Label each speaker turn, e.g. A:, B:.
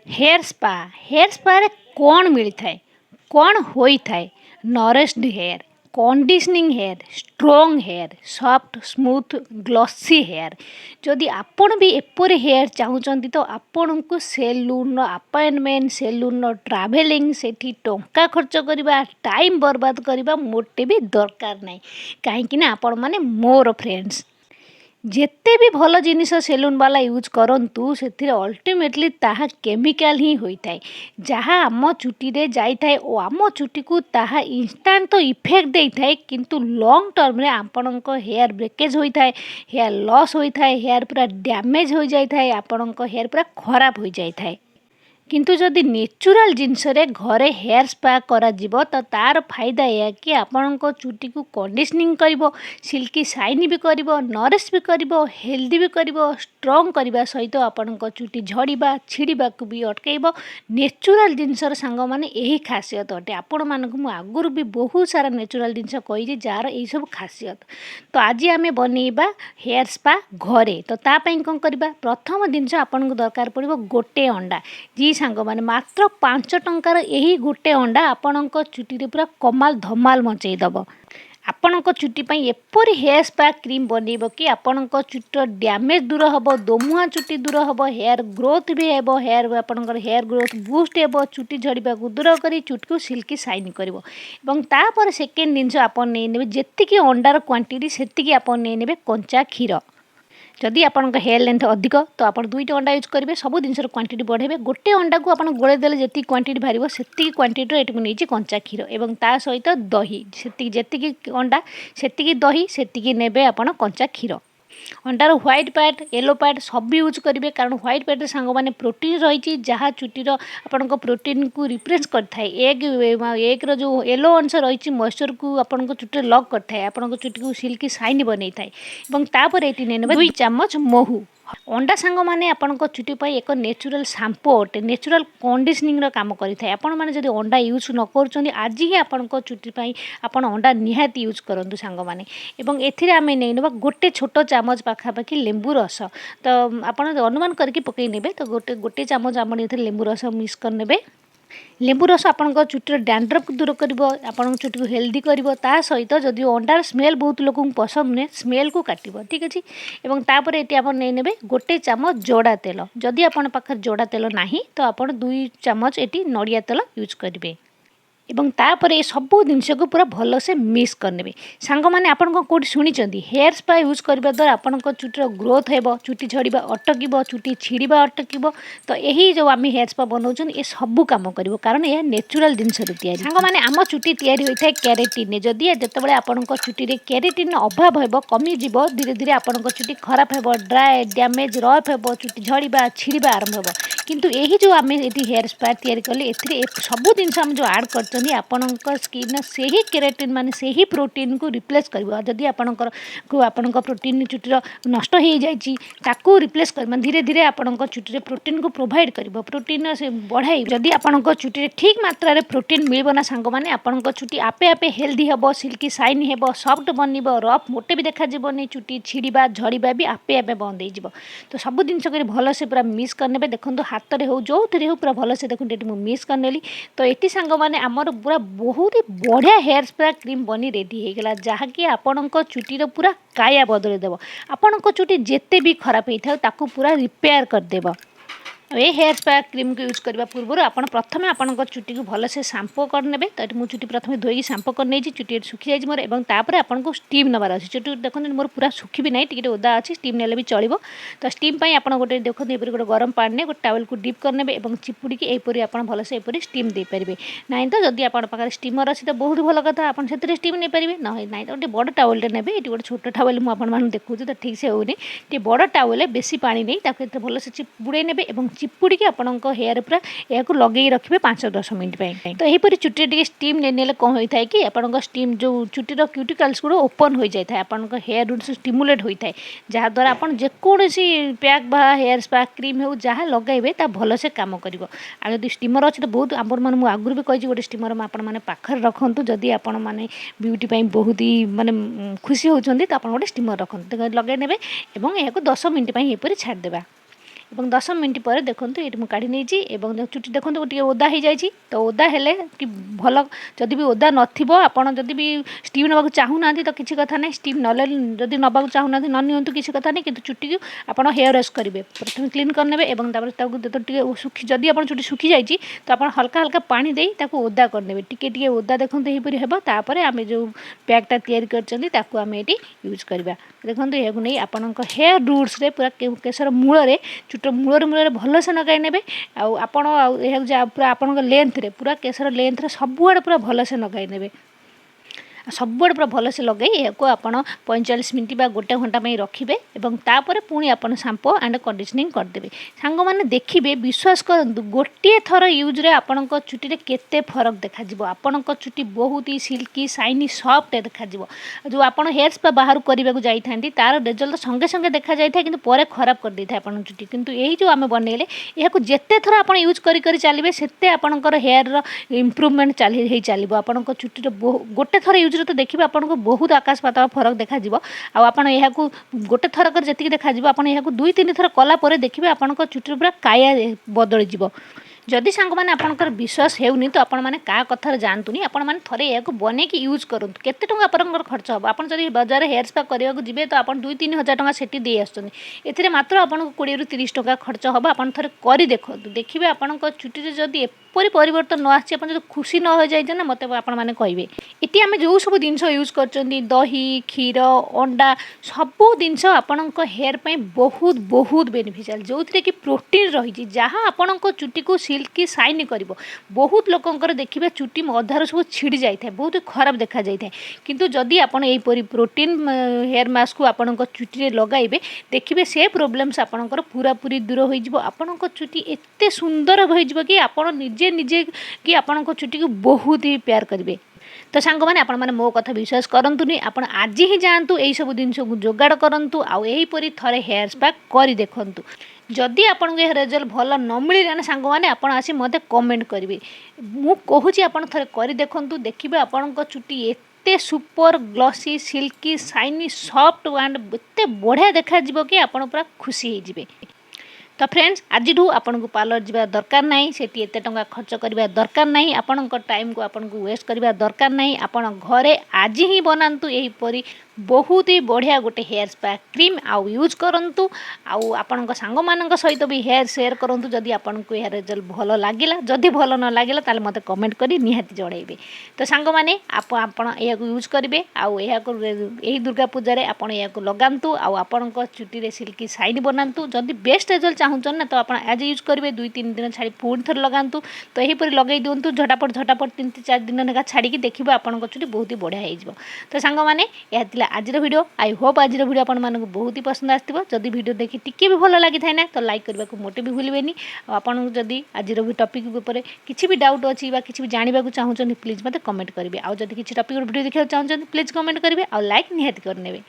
A: Hair spa रे कौन मिलता है कौन होता है nourished hair conditioning hair strong hair soft smooth glossy hair जदि आपण भी एपरी हेयर चाहूँगी तो आपण को सेलून अपॉइंटमेंट सेलून ट्रावेलिंग से टंका खर्च करवा टाइम बर्बाद करवा मोटे भी दरकार नहीं कहीं आपण मैंने मोर फ्रेंड्स जेते भी भल जिनिस सेलून वाला यूज करंतु से अल्टीमेटली ताहा केमिकाल ही होता है जहाँ आम चुटी रे जाए और आम चुटी को ताहा इंस्टांट तो इफेक्ट देता है किंतु लॉन्ग टर्म रे आपण हेयर ब्रेकेज होता है हेयर लॉस होता है हेयर पूरा डैमेज हो जाता है आपण हेयर पूरा खराब हो जाता है किंतु जदि नेचुरल जिनस घरे हेयर स्पा करा जीवो तो तार फायदा यह कि आपण चुटी को कंडीशनिंग करिवो सिल्की शाइनी भी करिवो नरिश भी करिवो हेल्दी भी करिवो स्ट्रॉन्ग करने सहित आपण चुटी झड़िबा छिड़िबा को भी अटकेइबो नेचुरल जिनसर सांग माने यही खासियत अटे आपण मानक मु आगुरु भी बहुत सारा नेचुरल जिनस कही जार यही सब खासियत तो आज आम बनइबा हेयर स्पा घरे तो तापाई कौन करबा प्रथम जिनस आपण को दरकार पड़िबो गोटे अंडा जी सांग माने मात्र 5 टंकार यही गोटे अंडा आपणक चुटी पूरा कमाल धमाल मचई दब आपणक चुटी पई एपरी हेयर स्पा क्रीम बनइबो कि आपणक चुटीर डैमेज दूर हबो दोमुहा चुटी दूर हबो हेयर ग्रोथ भी हेबो हेयर आपणकर हेयर ग्रोथ बूस्ट हेबो चुटी झड़िबा को दूर करी चुटी को सिल्की शाइन करबो एवं तापर सेकेंड जिनस आपन नै नेबे जेतिकी अंडार क्वांटिटी सेतिकी आपन नै नेबे कंचा क्षीर जदि आपन हेयर लेंथ अधिक तो आप 2टी अंडा यूज करेंगे सब जिन क्वांटिटी बढ़ेबे गोटे अंडा को आप गोले देले जी क्वांटिटी बाहर से क्वांटिटी ये नहीं कंचा क्षीर और ता सहित दही से अंडा से दही से नेबे आप कंचा क्षीर अंडार व्हाइट पार्ट येलो पार्ट सब यूज करेंगे कारण व्हाइट पार्ट सांग मैंने प्रोटीन रही जहाँ चुटीर आपण प्रोटीन को रिप्रेस करता है एग जो येलो अंश रही मॉइस्चर को आपण चुटी लॉक करता है आपण चुटी को सिल्की शाइन बनई थाए ये 2 चामच महू अंडा सांग माने आपण चुटी पर एक नेचुरल शैम्पू अटे नेचुरल कंडीशनिंग काम करें आपण मैंने जब अंडा यूज न कर आज ही आपण चुटी पर आपण अंडा निहाती यूज करूँ सांग मैंने एवं एथिरे आमे नहीं नबा गोटे छोट चामच पाखापाखि लेंबू रस तो आपण अनुमान करके पकई नेबे तो गोटे गोटे चामच आपण एथिरे लेंबू रस मिक्स कर नेबे लेंबू रस आपण चुटीर डैंड्रफ को दूर कर आपण चुटी को हेल्दी कर सहित जदि अंडार स्मेल बहुत लोक पसंद नुहे स्मेल को काट ठीक अच्छे और तापर ये आप नहीं नेबे गोटे चामच जोड़ा तेल जदि आपण पाखे जोड़ा तेल ना तो आप 2 चामच ये नड़िया तेल यूज करेंगे एवं तापर ये सब जिनस को पूरा भल से मिक्स करने सांग मैंने आपन कौटी शुणी हेयर स्पा यूज करने द्वारा आपण चुटीर ग्रोथ हो चुटी झड़िबा अटक चुटी छिड़िबा अटक तो यही जो आम हेयर स्पा बनाऊँ ये सब कम कर कारण यह नेचुरल जिनस सांग मैंने आम चुटी तैयारी होता है केराटिन जदि जितेबाला आपण चुटी केराटिन अभाव हो कमिज धीरे धीरे आपण चुटी खराब हो ड्राए डैमेज रफ हो चुटी झड़िबा छिड़िबा आरंभ हो किंतु यही जो आम ये हेयर स्पा तैयारी कले ए सब जिन आम जो आड कर आपणक स्किन से ही केराटिन मान से ही प्रोटीन को रिप्लेस कर जदि आपणकर प्रोटीन चुटीर नष्ट हो जाए रिप्लेस कर धीरे धीरे आपणक चुटी प्रोटीन को प्रोवाइड कर प्रोटीन से बढ़ाई जदि आपणक चुटी ठीक मात्रा रे प्रोटीन मिलना सांग मैंने आपणक चुटी आपे आपे हेल्दी हे सिल्की शाइन हे सॉफ्ट बन रफ मोटे भी देखा चुटी छिड़िबा झड़िबा भी आपे आपे बंद हो तो सब जिन भल से पूरा मिक्स करने देखो हाथ में हो जो थे हो पूरा भल से देखो ये मिक्स करनेली तो ये सांग मैंने आमर पूरा बहुत ही बढ़िया हेयर स्पा क्रीम बनी रेडी हो गला जहाँकि आपणक चुटीर पूरा काया बदल देव आपणक चुटी जिते भी खराब होता ताकू पूरा रिपेयर करदेव ये हेयर स्पा क्रीम को यूज करने पूर्व आप प्रथम आपण चुटी को भलसे शाम्पू करने तो ये चुटी प्रथम धोई शाम्पू कर चुटी सुखी जाए मोर और तापर आपको स्टीम नबार अच्छे चुटी देखते मोर पूरा सुखी भी ना टी ओदा अच्छी स्टीम ने भी चलो तो स्टीम आप गोटे देखते गोटे गरम पानी गोटे टावेल को डिप करने और चिपुड़ी एपरी आप भलसे एपरी स्टीम दे पारे ना तो जदि आप स्टीमर अच्छी तो बहुत भल कथा आप स्टीम नहीं पारे ना ना तो गोटे बड़ टावेल ने ये गोटे छोट टावेल मुझे देखूँ तो ठीक से होनी टे बड़ टावेल बेसी पा नहीं भलसे चिपुड़े ने चिपुड़ी आपण हेयर पूरा यह लगे रखिए 5-10 मिनट तो यहीपर चुटी टे स्टीम ने कौन होता है कि आपण स्टीम जो चुटीर क्यूटिकल्स गुड़ ओपन हो जाए आपण हेयर रूट स्टिमुलेट होता है जहाँद्वारा आप जेकोसी पैक बा हेयर स्पा क्रीम हो जहाँ लगे भल से कम कर जब स्टीमर अच्छे तो बहुत आपर मैं आगुरी भी कही गोटे स्टीमर आपने पाखे रखु जदि आपण मैंने ब्यूटी बहुत ही मानने खुशी होती तो आप गोटे स्टीमर रखते लगे ने और यह 10 मिनट यहपर छाड़देवा ଏବଂ 10 ମିନିଟ୍ ପରେ ଦେଖନ୍ତୁ ଏଇଠି ମୁଁ କାଢ଼ି ନେଇଛି ଏବଂ ଚୁଟି ଦେଖନ୍ତୁ ଟିକେ ଓଦା ହେଇଯାଇଛି। ତ ଓଦା ହେଲେ କି ଭଲ, ଯଦି ବି ଓଦା ନଥିବ ଆପଣ ଯଦି ବି ଷ୍ଟିମ୍ ନେବାକୁ ଚାହୁଁନାହାନ୍ତି ତ କିଛି କଥା ନାହିଁ, ଷ୍ଟିମ୍ ନଲେ ଯଦି ନେବାକୁ ଚାହୁଁନାହାନ୍ତି ନ ନିଅନ୍ତୁ, କିଛି କଥା ନାହିଁ। କିନ୍ତୁ ଚୁଟିକୁ ଆପଣ ହେୟାର ୱାଶ୍ କରିବେ, ପ୍ରଥମେ କ୍ଲିନ୍ କରିନେବେ ଏବଂ ତାପରେ ତାକୁ ଟିକେ ଯଦି ଆପଣ ଚୁଟି ଶୁଖିଯାଇଛି ତ ଆପଣ ହାଲକା ହାଲକା ପାଣି ଦେଇ ତାକୁ ଓଦା କରିନେବେ, ଟିକେ ଟିକେ ଓଦା ଦେଖନ୍ତୁ ଏହିପରି ହେବ। ତାପରେ ଆମେ ଯେଉଁ ପ୍ୟାକ୍ଟା ତିଆରି କରିଛନ୍ତି ତାକୁ ଆମେ ଏଠି ୟୁଜ୍ କରିବା। ଦେଖନ୍ତୁ ଏହାକୁ ନେଇ ଆପଣଙ୍କ ହେୟାର ରୁଟ୍ସରେ ପୁରା କେଶର ମୂଳରେ, ଚୁଟିର ମୂଳରେ ଭଲସେ ଲଗାଇ ନେବେ। ଆଉ ଆପଣ ଏହାକୁ ପୁରା ଆପଣଙ୍କ ଲେନ୍ଥରେ, ପୁରା କେଶର ଲେନ୍ଥରେ ସବୁଆଡ଼େ ପୁରା ଭଲସେ ଲଗାଇ ନେବେ। ସବୁଆଡ଼େ ପୁରା ଭଲସେ ଲଗାଇ ଏହାକୁ ଆପଣ 45 ମିନିଟ୍ ବା 1 ଘଣ୍ଟା ପାଇଁ ରଖିବେ ଏବଂ ତାପରେ ପୁଣି ଆପଣ ସାମ୍ପୋ ଆଣ୍ଡ କଣ୍ଡିସନିଂ କରିଦେବେ। ସାଙ୍ଗମାନେ ଦେଖିବେ, ବିଶ୍ୱାସ କରନ୍ତୁ, ଗୋଟିଏ ଥର ୟୁଜ୍ରେ ଆପଣଙ୍କ ଚୁଟିରେ କେତେ ଫରକ ଦେଖାଯିବ। ଆପଣଙ୍କ ଚୁଟି ବହୁତ ହି ସିଲ୍କି, ସାଇନି, ସଫ୍ଟ ଦେଖାଯିବ। ଯେଉଁ ଆପଣ ହେୟାର ସ୍ପା ବାହାରୁ କରିବାକୁ ଯାଇଥାନ୍ତି ତାର ରେଜଲ୍ଟ ସଙ୍ଗେ ସଙ୍ଗେ ଦେଖାଯାଇଥାଏ, କିନ୍ତୁ ପରେ ଖରାପ କରିଦେଇଥାଏ ଆପଣଙ୍କ ଚୁଟି। କିନ୍ତୁ ଏହି ଯେଉଁ ଆମେ ବନେଇଲେ, ଏହାକୁ ଯେତେ ଥର ଆପଣ ୟୁଜ୍ କରି ଚାଲିବେ ସେତେ ଆପଣଙ୍କର ହେୟାରର ଇମ୍ପ୍ରୁଭମେଣ୍ଟ ହେଇ ଚାଲିବ। ଆପଣଙ୍କ ଚୁଟିର ଗୋଟେ ଥର ୟୁଜ୍ରେ ତ ଦେଖିବେ ଆପଣଙ୍କୁ ବହୁତ ଆକାଶ ପାତାଳ ଫରକ ଦେଖାଯିବ। ଆଉ ଆପଣ ଏହାକୁ ଗୋଟେ ଥରକରେ ଯେତିକି ଦେଖାଯିବ, ଆପଣ ଏହାକୁ 2-3 ଥର କଲା ପରେ ଦେଖିବେ ଆପଣଙ୍କ ଚୁଟିର ପୁରା କାୟା ବଦଳିଯିବ। ଯଦି ସାଙ୍ଗମାନେ ଆପଣଙ୍କର ବିଶ୍ୱାସ ହେଉନି ତ ଆପଣମାନେ କାହା କଥାରେ ଯାଆନ୍ତୁନି, ଆପଣମାନେ ଥରେ ଏହାକୁ ବନେଇକି ୟୁଜ୍ କରନ୍ତୁ। କେତେ ଟଙ୍କା ଆପଣଙ୍କର ଖର୍ଚ୍ଚ ହେବ? ଆପଣ ଯଦି ବଜାରରେ ହେୟାର ସ୍ପା କରିବାକୁ ଯିବେ ତ ଆପଣ 2-3 ହଜାର ଟଙ୍କା ସେଠି ଦେଇ ଆସୁଛନ୍ତି। ଏଥିରେ ମାତ୍ର ଆପଣଙ୍କୁ 20ରୁ 30 ଟଙ୍କା ଖର୍ଚ୍ଚ ହେବ। ଆପଣ ଥରେ କରି ଦେଖନ୍ତୁ, ଦେଖିବେ ଆପଣଙ୍କ ଚୁଟିରେ ଯଦି ଏପରି ପରିବର୍ତ୍ତନ ନ ଆସିଛି, ଆପଣ ଯଦି ଖୁସି ନ ହୋଇଯାଇଛନ୍ତି ନା, ମୋତେ ଆପଣମାନେ କହିବେ। ଏଠି ଆମେ ଯେଉଁ ସବୁ ଜିନିଷ ୟୁଜ୍ କରୁଛନ୍ତି, ଦହି, କ୍ଷୀର, ଅଣ୍ଡା, ସବୁ ଜିନିଷ ଆପଣଙ୍କ ହେୟାର ପାଇଁ ବହୁତ ବହୁତ ବେନିଫିସିଆଲ୍, ଯେଉଁଥିରେ କି ପ୍ରୋଟିନ୍ ରହିଛି, ଯାହା ଆପଣଙ୍କ ଚୁଟିକୁ ସିଲ୍କି ସାଇନି କରିବ। ବହୁତ ଲୋକଙ୍କର ଦେଖିବେ ଚୁଟି ଅଧାରୁ ସବୁ ଛିଡ଼ି ଯାଇଥାଏ, ବହୁତ ଖରାପ ଦେଖାଯାଇଥାଏ। କିନ୍ତୁ ଯଦି ଆପଣ ଏହିପରି ପ୍ରୋଟିନ୍ ହେୟାର ମାସ୍କକୁ ଆପଣଙ୍କ ଚୁଟିରେ ଲଗାଇବେ, ଦେଖିବେ ସେ ପ୍ରୋବ୍ଲେମ୍ସ ଆପଣଙ୍କର ପୁରାପୁରି ଦୂର ହୋଇଯିବ। ଆପଣଙ୍କ ଚୁଟି ଏତେ ସୁନ୍ଦର ହୋଇଯିବ କି ଆପଣ ନିଜେ କି ଆପଣଙ୍କ ଚୁଟିକୁ ବହୁତ ହି ପ୍ୟାର କରିବେ। ତ ସାଙ୍ଗମାନେ, ଆପଣମାନେ ମୋ କଥା ବିଶ୍ୱାସ କରନ୍ତୁନି, ଆପଣ ଆଜି ହିଁ ଯାଆନ୍ତୁ, ଏହିସବୁ ଜିନିଷକୁ ଯୋଗାଡ଼ କରନ୍ତୁ ଆଉ ଏହିପରି ଥରେ ହେୟାର ସ୍ପା କରି ଦେଖନ୍ତୁ। ଯଦି ଆପଣଙ୍କୁ ଏହା ରେଜଲ୍ଟ ଭଲ ନ ମିଳିଲା ନା ସାଙ୍ଗମାନେ, ଆପଣ ଆସି ମୋତେ କମେଣ୍ଟ କରିବେ। ମୁଁ କହୁଛି ଆପଣ ଥରେ କରି ଦେଖନ୍ତୁ, ଦେଖିବେ ଆପଣଙ୍କ ଚୁଟି ଏତେ super glossy, silky, Saini, soft and ଏତେ ବଢ଼ିଆ ଦେଖାଯିବ କି ଆପଣ ପୁରା ଖୁସି ହେଇଯିବେ। ତ ଫ୍ରେଣ୍ଡସ୍, ଆଜିଠୁ ଆପଣଙ୍କୁ ପାର୍ଲର ଯିବା ଦରକାର ନାହିଁ, ସେଠି ଏତେ ଟଙ୍କା ଖର୍ଚ୍ଚ କରିବା ଦରକାର ନାହିଁ, ଆପଣଙ୍କ ଟାଇମ୍କୁ ଆପଣଙ୍କୁ ୱେଷ୍ଟ କରିବା ଦରକାର ନାହିଁ। ଆପଣ ଘରେ ଆଜି ହିଁ ବନାନ୍ତୁ ଏହିପରି ବହୁତ ହି ବଢ଼ିଆ ଗୋଟେ ହେୟାର ସ୍ପା କ୍ରିମ୍ ଆଉ ୟୁଜ୍ କରନ୍ତୁ। ଆଉ ଆପଣଙ୍କ ସାଙ୍ଗମାନଙ୍କ ସହିତ ବି ହେୟାର ସେୟାର କରନ୍ତୁ ଯଦି ଆପଣଙ୍କୁ ଏହା ରେଜଲ୍ଟ ଭଲ ଲାଗିଲା। ଯଦି ଭଲ ନ ଲାଗିଲା ତାହେଲେ ମୋତେ କମେଣ୍ଟ କରି ନିହାତି ଜଣାଇବେ। ତ ସାଙ୍ଗମାନେ, ଆପଣ ଏହାକୁ ୟୁଜ୍ କରିବେ ଆଉ ଏହି ଦୁର୍ଗା ପୂଜାରେ ଆପଣ ଏହାକୁ ଲଗାନ୍ତୁ ଆଉ ଆପଣଙ୍କ ଚୁଟିରେ ସିଲ୍କି ସାଇନ୍ ବନାନ୍ତୁ। ଯଦି ବେଷ୍ଟ ରେଜଲ୍ଟ ଚାହୁଁଛନ୍ତି ନା, ତ ଆପଣ ଆଜି ୟୁଜ୍ କରିବେ, 2-3 ଦିନ ଛାଡ଼ି ପୁଣି ଥରେ ଲଗାନ୍ତୁ। ତ ଏହିପରି ଲଗାଇ ଦିଅନ୍ତୁ, ଝଟାପଟ 3-4 ଦିନ ଲେଖା ଛାଡ଼ିକି ଦେଖିବେ ଆପଣଙ୍କ ଚୁଟି ବହୁତ ହି ବଢ଼ିଆ ହେଇଯିବ। ତ ସାଙ୍ଗମାନେ, ଏହା ଥିଲା ଆଜିର ଭିଡ଼ିଓ। ଆଇ ହୋପ୍ ଆଜିର ଭିଡ଼ିଓ ଆପଣମାନଙ୍କୁ ବହୁତ ହି ପସନ୍ଦ ଆସିଥିବ। ଯଦି ଭିଡ଼ିଓ ଦେଖି ଟିକେ ବି ଭଲ ଲାଗିଥାଏ ନା, ତ ଲାଇକ୍ କରିବାକୁ ମୋଟେ ବି ଭୁଲିବେନି। ଆଉ ଆପଣଙ୍କୁ ଯଦି ଆଜିର ଟପିକ୍ ଉପରେ କିଛି ବି ଡାଉଟ୍ ଅଛି ବା କିଛି ବି ଜାଣିବାକୁ ଚାହୁଁଛନ୍ତି, ପ୍ଲିଜ୍ ମୋତେ କମେଣ୍ଟ କରିବେ। ଆଉ ଯଦି କିଛି ଟପିକ୍ ଭିଡ଼ିଓ ଦେଖିବାକୁ ଚାହୁଁଛନ୍ତି, ପ୍ଲିଜ୍ କମେଣ୍ଟ କରିବେ ଆଉ ଲାଇକ୍ ନିହାତି କରିନେବେ।